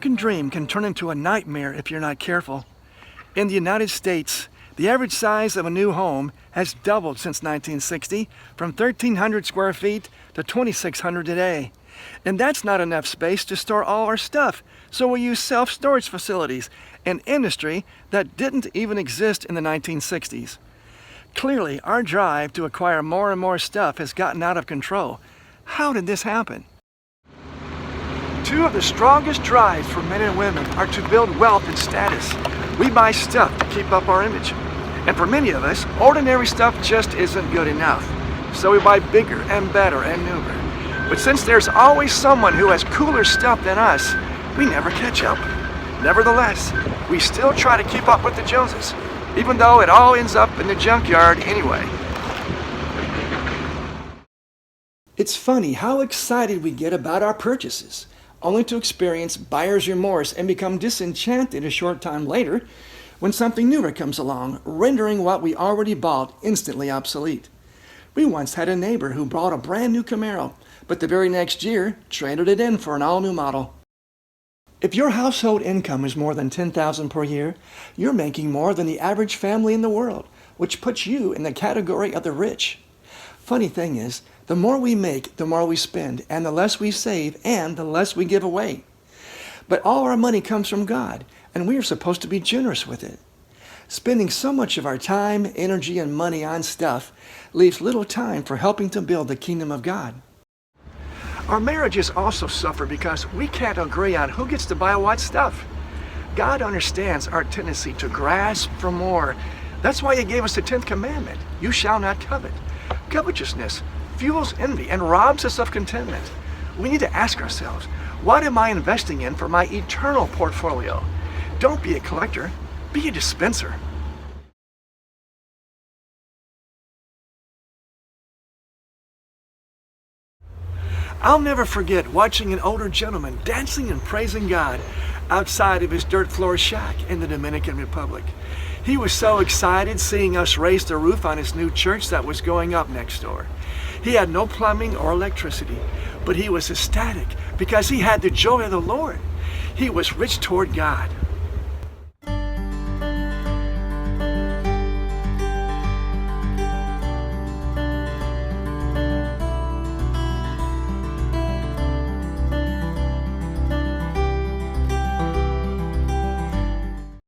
American dream can turn into a nightmare if you're not careful. In the United States, the average size of a new home has doubled since 1960, from 1,300 square feet to 2,600 today. And that's not enough space to store all our stuff, so we use self-storage facilities, an industry that didn't even exist in the 1960s. Clearly, our drive to acquire more and more stuff has gotten out of control. How did this happen? Two of the strongest drives for men and women are to build wealth and status. We buy stuff to keep up our image. And for many of us, ordinary stuff just isn't good enough. So we buy bigger and better and newer. But since there's always someone who has cooler stuff than us, we never catch up. Nevertheless, we still try to keep up with the Joneses, even though it all ends up in the junkyard anyway. It's funny how excited we get about our purchases, only to experience buyer's remorse and become disenchanted a short time later when something newer comes along, rendering what we already bought instantly obsolete. We once had a neighbor who bought a brand new Camaro, but the very next year traded it in for an all-new model. If your household income is more than $10,000 per year, you're making more than the average family in the world, which puts you in the category of the rich. Funny thing is, the more we make, the more we spend, and the less we save, and the less we give away. But all our money comes from God, and we are supposed to be generous with it. Spending so much of our time, energy, and money on stuff leaves little time for helping to build the kingdom of God. Our marriages also suffer because we can't agree on who gets to buy what stuff. God understands our tendency to grasp for more. That's why He gave us the 10th commandment, you shall not covet. Covetousness fuels envy and robs us of contentment. We need to ask ourselves, what am I investing in for my eternal portfolio? Don't be a collector, be a dispenser. I'll never forget watching an older gentleman dancing and praising God outside of his dirt floor shack in the Dominican Republic. He was so excited seeing us raise the roof on his new church that was going up next door. He had no plumbing or electricity, but he was ecstatic because he had the joy of the Lord. He was rich toward God.